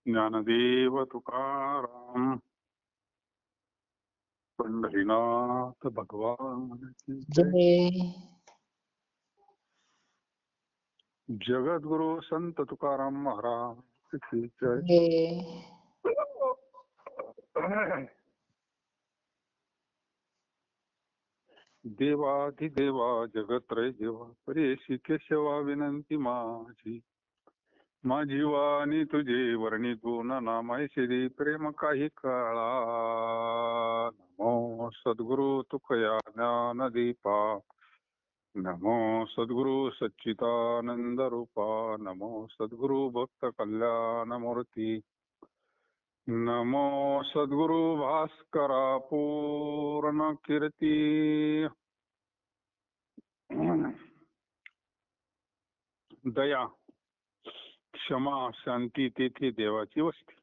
ज्ञानदेव तुकाराम पंढरीनाथ भगवान की जय. जय. जगद्गुरु संत तुकाराम महाराज की जय. जय. देवाधिदेवा जगत्रय देवा परेशी केशवा विनंती माझी वाणी तुझे वर्णी गुण नामाय श्री प्रेम काही काळा. नमो सद्गुरु तुकया ज्ञानदीपा. नमो सद्गुरु सच्चिदानंद रूपा. नमो सद्गुरु भक्त कल्याण मूर्ती. नमो सद्गुरु भास्करा पूर्ण कीर्ती. दया क्षमा शांती तेथे देवाची वस्ती.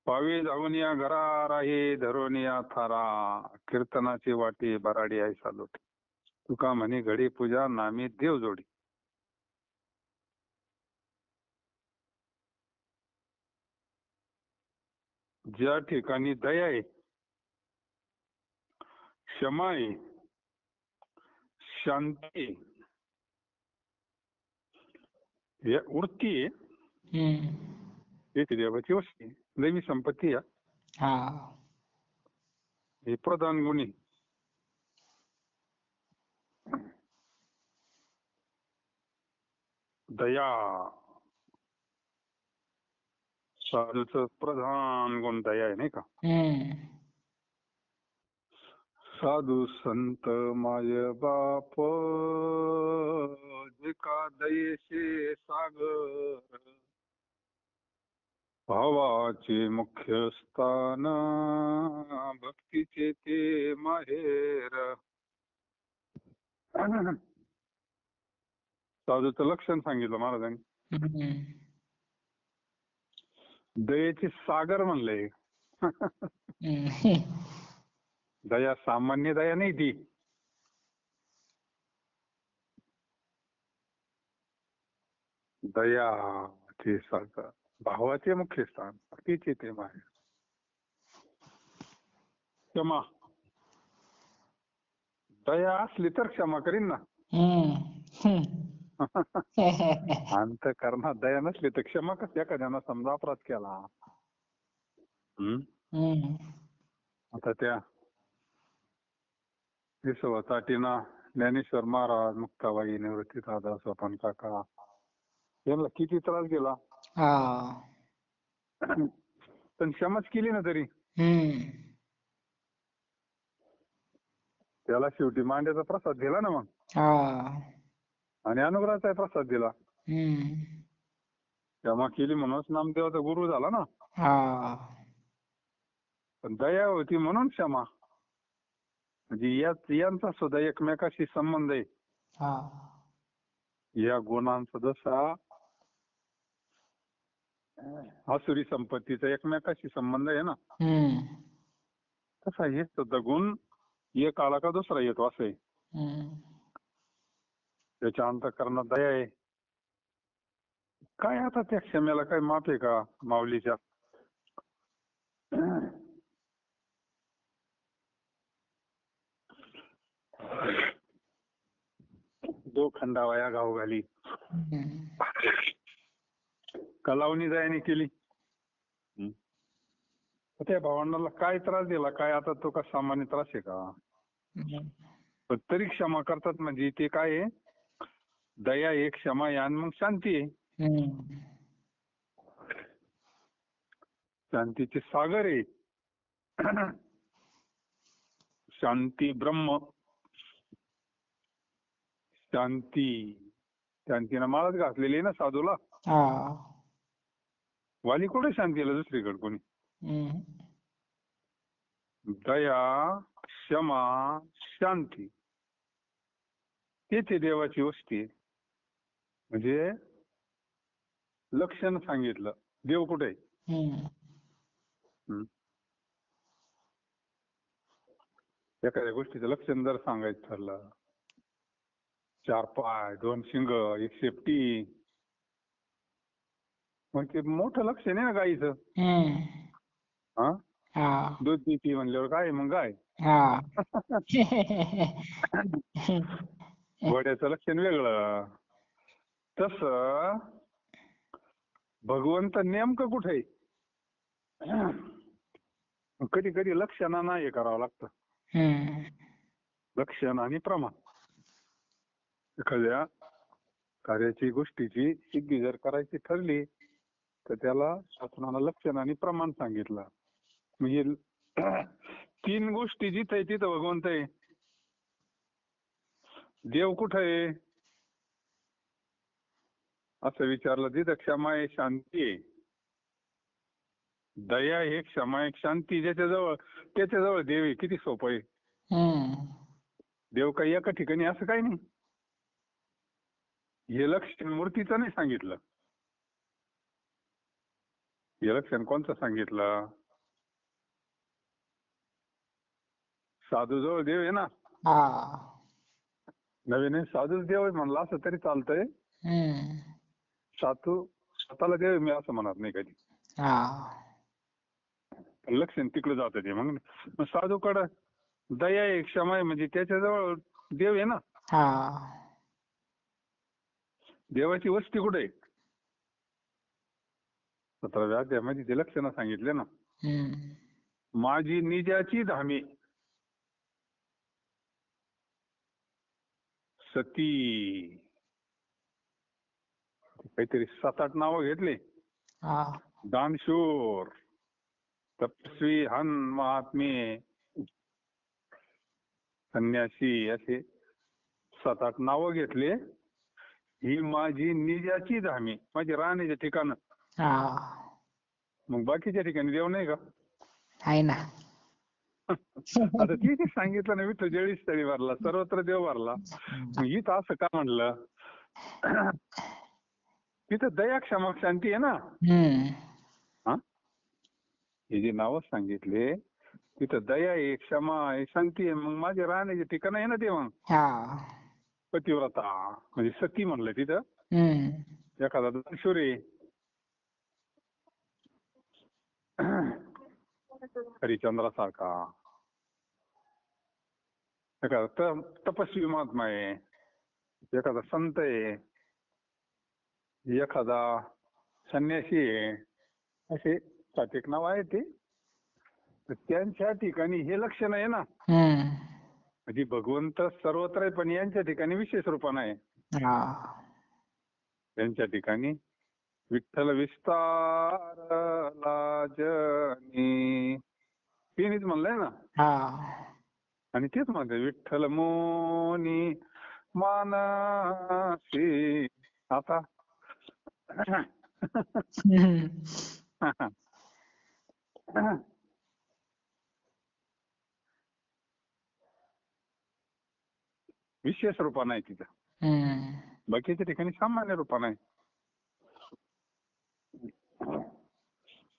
पावे जाऊन या घरा राहे धरून या थारा. कीर्तनाचे वाटे बराडी आहे सालोटे. तुका म्हणे घडी पूजा नामी देव जोडी. ज्या ठिकाणी दया आहे, क्षमा आहे, शांती आहे, वृत्ती आहे, तेथे देवाची वस्ती. दैवी संपत्ती या हा. हे प्रधान गुणी. दया साधूचं प्रधान गुण दया आहे नाही का. साधू संत माय बाप जे का दयेचे सागर. भावाचे मुख्य स्थान भक्तीचे ते माहेर. साधूचं लक्षण सांगितलं महाराजांनी. दयेचे सागर म्हणले. दया सामान्य दया नाही ती. दयाचे सागर भावाचे मुख्य स्थान भक्तीचे ते माहेर. क्षमा दया असली तर क्षमा करीन ना. अंतःकरणात दया नसली तर क्षमा कसं. एखाद्यानं समजा अपराध केला, आता त्या विसवताटीना ज्ञानेश्वर महाराज, मुक्ताबाई, निवृत्ती दादा, स्वपन काका यांना किती त्रास गेला, पण क्षमाच केली ना तरी. त्याला शेवटी मांड्याचा प्रसाद दिला ना मग, आणि अनुग्रहाचा प्रसाद दिला. क्षमा केली म्हणूनच नामदेवाचा गुरु झाला ना. पण दया होती म्हणून क्षमा. म्हणजे यांचा सुद्धा एकमेकाशी संबंध आहे. या गुणांचा जसा आसुरी संपत्तीचा एकमेकाशी संबंध आहे ना, तसा हे सुद्धा गुण एक आला का दुसरा येतो असं आहे. त्याच्या अंतःकरणात दया आहे. काय आता त्या क्षमेला काय माफ आहे का माऊलीच्या. दो खंडावया गाव घाली कलावणी दयाने केली. त्या भावंडाला काय त्रास दिला काय, आता तो का सामान्य त्रास आहे का. पण तरी क्षमा करतात म्हणजे ते काय आहे, दया आहे, क्षमा आहे, आणि मग शांती आहे. शांतीचे सागर आहे. शांती ब्रह्म. शांतीनं माळच घातलेली आहे ना साधूला. वाली कुठे शांतीला दुसरीकडे कोणी. दया क्षमा शांती तेथे देवाची वस्ती आहे. म्हणजे लक्षण सांगितलं देव कुठे. एखाद्या गोष्टीचं लक्षण जर सांगायचं ठरलं, 4 पाय 2 शिंग 1 शेपटी, मग ते मोठं लक्षण आहे ना गाईचं. हम्म. हा हा. दूध देती म्हणल्यावर काय मग गाय. हा. घोड्याचं लक्षण वेगळं. तसं भगवंत नेमकं कुठे आहे? कधी कधी लक्षणांना हे करावं लागतं. हम्म. लक्षण आणि प्रमाण. एखाद्या कार्याची गोष्टीची सिद्धी जर करायची ठरली तर त्याला शासनानं लक्षण आणि प्रमाण सांगितलं. म्हणजे 3 गोष्टी जिथं आहे तिथं भगवंत आहे. देव कुठं आहे असं विचारलं तिथं क्षमा आहे, शांती आहे. दया आहे, क्षमा आहे, शांती ज्याच्याजवळ त्याच्याजवळ देव आहे. किती सोपं आहे. हम्म. देव काही एका ठिकाणी असं काही नाही. हे लक्षण मूर्तीचं नाही सांगितलं. हे लक्षण कोणतं सांगितलं? साधूजवळ देव आहे ना. हा. नवीन साधूच देव आहे म्हणलं असं तरी चालतंय. हम्म. साधू स्वतःला देव मी असं म्हणत नाही कधी. हा. लक्षण तिकडे जातं ते. मग साधूकडं दया आहे, क्षमा आहे म्हणजे त्याच्याजवळ देव आहे ना. हा. देवाची वस्ती कुठे आहे? 17व्या अध्यायामध्ये ते लक्षणं सांगितले ना. हम्म. माझी निजाची धामे सती. काहीतरी 7-8 नावं घेतले. हा. दानशूर, तपस्वी, हन, महात्मे, संन्यासी असे 7-8 नावं घेतले. ही माझी निजाची धामे, माझी राहण्याचे ठिकाण. हा. मग बाकीच्या ठिकाणी देव नाही का? आहे ना. आता ठीक आहे सांगितलं ना विठ्ठल 42 स्थळी भरला, सर्वत्र देव भरला. मग इथं असं का म्हणलं? तिथं दया, क्षमा, शांती आहे ना. हम्म. हा हे जे नावं सांगितले तिथं दया आहे, क्षमा आहे, शांती आहे. मग माझे राहण्याचे ठिकाण आहे ना ते. मग हा. पतिव्रता म्हणजे सती म्हणलं तिथं. हम्म. एखादा दानशूर आहे, हरिश्चंद्रासारखा. एखादा तपस्वी महात्मा आहे, एखादा संत आहे, एखादा संन्यासी आहे. असे 7-8 नाव आहे ते. तर त्यांच्या ठिकाणी हे लक्षण आहे ना. हम्म. म्हणजे भगवंत सर्वत्र आहे पण यांच्या ठिकाणी विशेष रूपानं आहे. हा. त्यांच्या ठिकाणी विठ्ठल विस्तारला जनी तिनेच म्हणलंय ना. हा. आणि तेच म्हणते विठ्ठल मोनी मानसी. आता हम्म. विशेष रूपानं आहे तिथं. हम्म. बाकीच्या ठिकाणी सामान्य रूपानं आहे.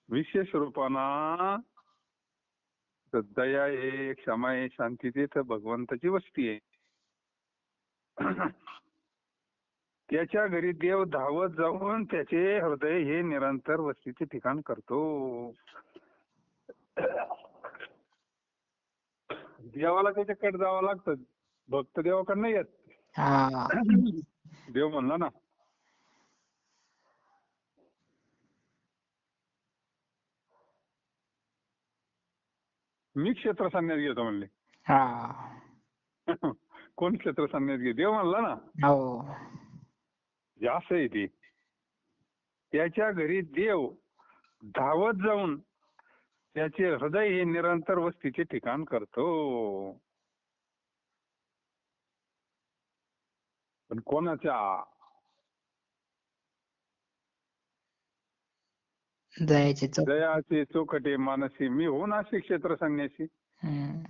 विशेष रूपानं दया आहे, क्षमा आहे, शांती तिथं भगवंताची वस्ती आहे. त्याच्या घरी देव धावत जाऊन त्याचे हृदय हे निरंतर वस्तीचे ठिकाण करतो. देवाला त्याच्याकडे जावं लागतं. भक्त देवाकडे नाही येत. हा. देव म्हणला ना मी क्षेत्र संन्यास घेतो म्हणले. हा. कोण क्षेत्र संन्यास घे? देव म्हणला ना. हो. असं आहे ते. त्याच्या घरी देव धावत जाऊन त्याचे हृदय हे निरंतर वस्तीचे ठिकाण करतो. पण कोणाच्या? दयाचे चोखटे मानसी मी होऊन असे क्षेत्र संन्यासी. हम्म.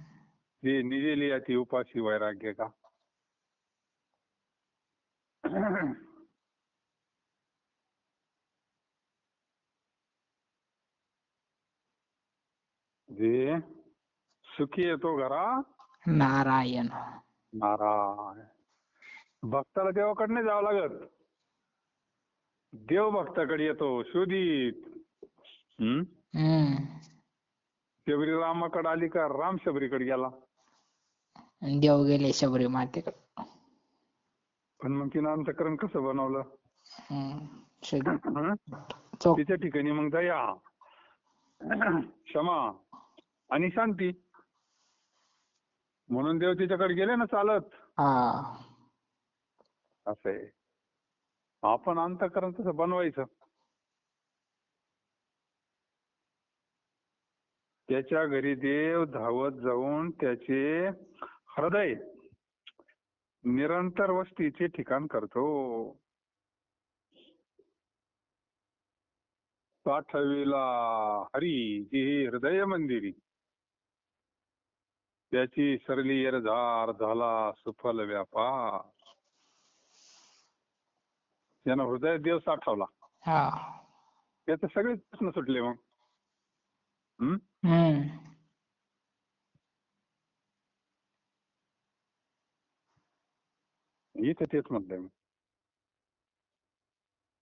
जे निजेली अति उपासी वैराग्य का. जे सुखी येतो घरा नारायण. नारायण. भक्ताला देवाकडे नाही जावं लागत. देवभक्ताकडे येतो शोधित. हम्म हम्म. शबरी रामाकडे आली का राम शबरीकडे गेला. देव गेले शबरी मातेकडे. पण मग तिनं अंतःकरण कसं बनवलं. हं? चोख. तिच्या ठिकाणी मग दया, क्षमा आणि शांती. म्हणून देव तिच्याकडे गेले ना चालत. हा. असं आहे. आपण अंतःकरण तसं बनवायचं. त्याच्या घरी देव धावत जाऊन त्याचे हृदय निरंतर वस्तीचे ठिकाण करतो. पाठविला हरी जी हृदय मंदिरी, त्याची सरली येरझार झाला सुफल व्यापार. त्यानं हृदय देव साठवला. हा. त्याचे सगळे प्रश्न सुटले मग. हम्म हम्म. इथे तेच म्हणलंय मी.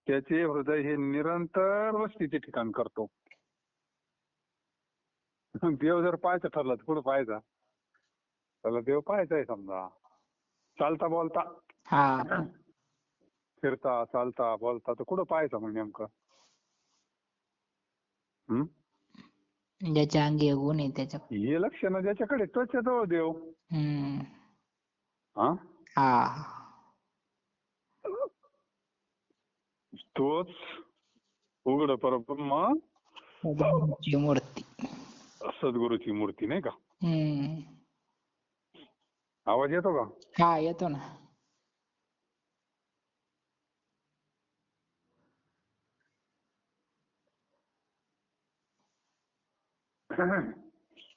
त्याचे हृदय हे निरंतर वस्तीचे ठिकाण करतो. देव जर पाहायचं ठरलं तर कुठं पाहायचा. त्याला देव पाहायचा आहे समजा. चालता बोलता, हा. फिरता चालता बोलता तर कुठं पाहायचा मग नेमकं. ज्याच्या अंगी गुण आहे त्याच्या. हे लक्षणं ज्याच्याकडे तोच येतो देव. हम्म. हा हा. तोच उघड परब्रह्म ची मूर्ती. सद्गुरूची मूर्ती नाही का. हम्म. आवाज येतो का. हा येतो ना.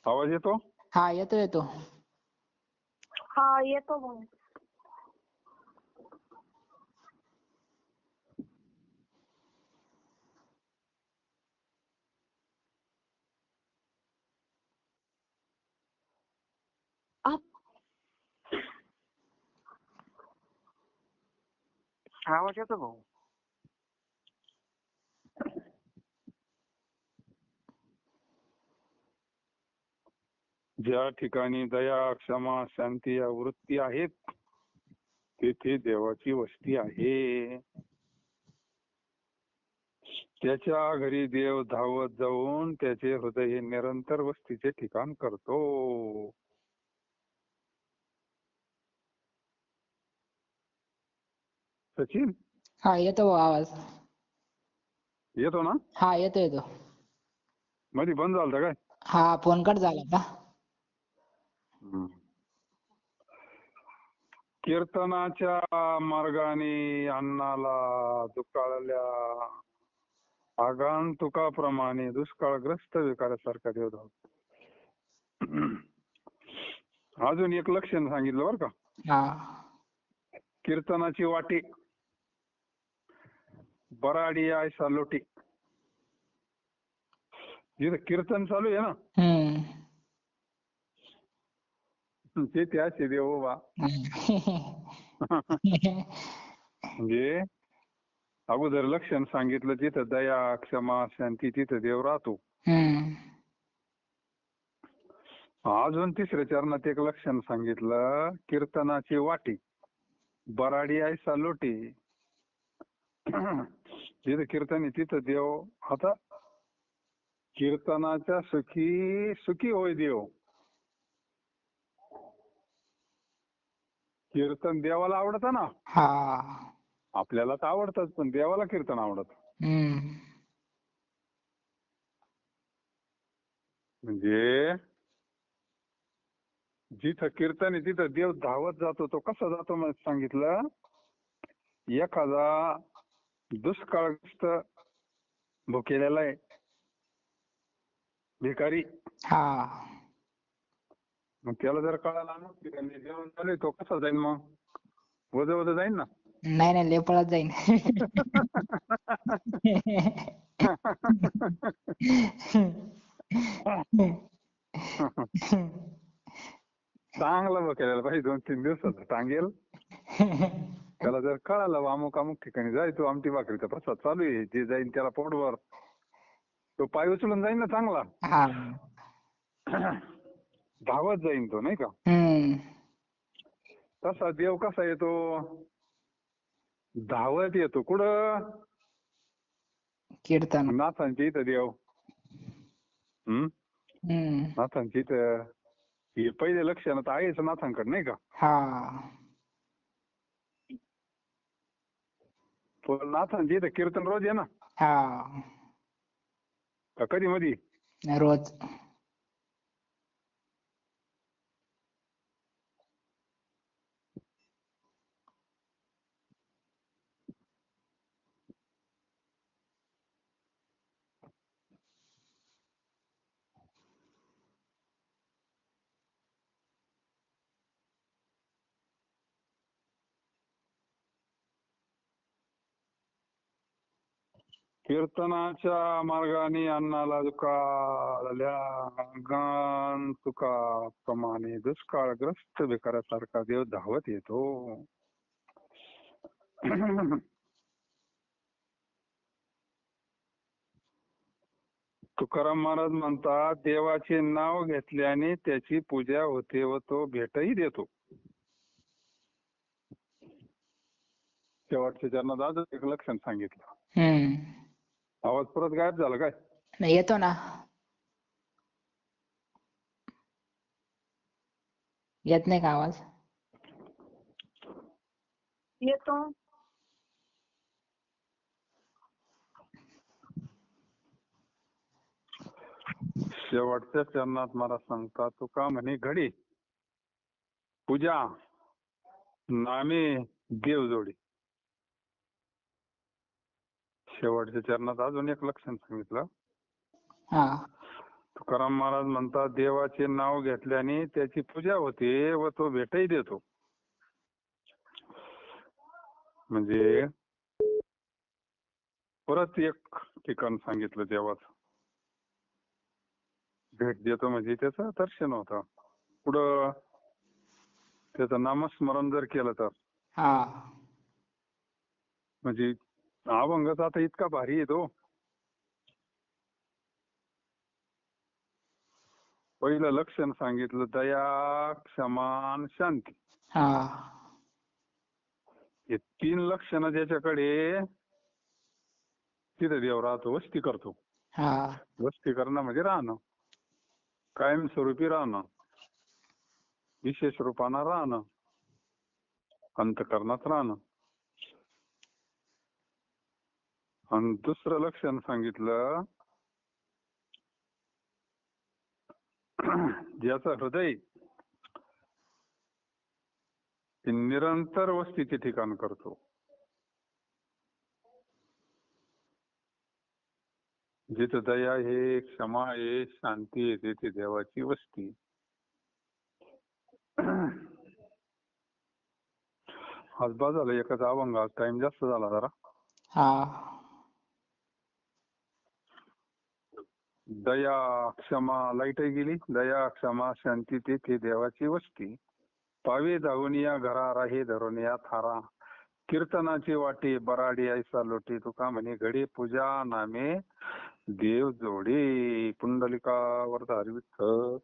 आवाज येतो. हा येतो येतो. हा येतो मग. आवाज येतो भाऊ. ज्या ठिकाणी दया क्षमा शांती या वृत्ती आहेत तेथे देवाची वस्ती आहे. त्याच्या घरी देव धावत जाऊन त्याचे हृदय हे निरंतर वस्तीचे ठिकाण करतो. सचिन हा येतो आवाज. येतो ना. हा येतो येतो. मध्ये बंद झालता काय. हा फोन कट झाला का. कीर्तनाच्या मार्गाने अन्नाला दुकाळल्या आगंतुकाप्रमाणे दुष्काळग्रस्त विकारासारखा देव धावतो. अजून एक लक्षण सांगितलं बरं का. हा. कीर्तनाची वाटी बराडी आयसा लोटी. जिथं कीर्तन चालू आहे ना हम्म. ते त्याचे देव बा. म्हणजे अगोदर लक्षण सांगितलं जिथं दया क्षमा शांती तिथं देव राहतो. हम्म. अजून तिसऱ्या चरणात एक लक्षण सांगितलं कीर्तनाची वाटी बराडी आयसा लोटी. जिथं कीर्तन आहे तिथं देव. आता कीर्तनाच्या सुखी सुखी होय देव. कीर्तन देवाला आवडतं ना. हा. आपल्याला तर आवडतच पण देवाला कीर्तन आवडत. हम्म. म्हणजे जिथं कीर्तन आहे तिथं देव धावत जातो. तो कसा जातो मग सांगितलं. एखादा दुष्काळग्रस्त भुकेलेला आहे भिकारी. हा. मग त्याला जर कळाला ना की जेवण चालू आहे तो कसा जाईल मग. वज वज जाईल ना. नाही नाही लय पळत जाईन. चांगला भुकेलेला पाहिजे 2-3 दिवसाचा टांगेल. त्याला जर कळालं बा अमुक अमुक ठिकाणी जाय तो आमटी भाकरीचा प्रसाद चालू आहे, जे जाईन त्याला पोटभर तो पाय उचलून जाईन ना चांगला. हा. धावत जाईन तो नाही का. हम्म. तसा देव कसा येतो, धावत येतो. कुठं? कीर्तन. नाथांच्या इथं देव. हम्म. नाथांच्या इथं हे पहिले लक्षण तर आहेच नाथांकडे नाही का. हा. पण नाथांच्या इथं कीर्तन रोज आहे ना हा. का कधी मधी. रोज. कीर्तनाच्या मार्गाने अन्नाला दुखाळल्या गान तुका प्रमाणे दुष्काळग्रस्त भिकाऱ्यासारखा देव धावत येतो. तुकाराम महाराज म्हणतात देवाचे नाव घेतल्याने त्याची पूजा होते व तो भेटही देतो. शेवटच्या चरणात आज एक लक्षण सांगितलं. हम्म. आवाज परत गायब झाला काय? नाही येतो ना. येत नाही का आवाज? येतो. शेवटच्या चरणात मला सांगता तुका म्हणे घडी पूजा नामे देव जोडी. शेवटच्या चरणात अजून एक लक्षण सांगितलं. हा. तुकाराम महाराज म्हणतात देवाचे नाव घेतल्याने त्याची पूजा होते व तो भेटही देतो. म्हणजे परत एक ठिकाण सांगितलं देवाचं. भेट देतो म्हणजे त्याचं दर्शन होतं. पुढं त्याचं नामस्मरण जर केलं तर हा. म्हणजे अभंगाचा आता इतका भारी येतो. पहिलं लक्षण सांगितलं दया क्षमा आणि शांती. हा. हे 3 लक्षण ज्याच्याकडे तिथे देव राहतो, वस्ती करतो. हा. वस्ती करणं म्हणजे राहणं, कायमस्वरूपी राहणं, विशेष रूपानं राहणं, अंतःकरणात राहणं. आणि दुसरं लक्षण सांगितलं ज्याचं हृदय ते निरंतर वस्तीचे ठिकाण करतो. जिथे दया आहे, क्षमा आहे, शांती आहे, तिथे देवाची वस्ती. आज बा झालं एकच अभंग, आज टाइम जास्त झाला जरा. हा. दया क्षमा लाईटही गेली. दया क्षमा शांती तिथे देवाची वस्ती. पावे धावून या घरा राहे धरून या थारा. कीर्तनाची वाटे बराडी ऐसा लोटे तुका म्हणे घडी पूजा नामे देव जोडे. पुंडलिकावर विठ्ठल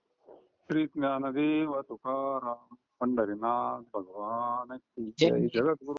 श्री ज्ञानदेव तुकाराम पंढरीनाथ भगवान की जय. जगद्गुरु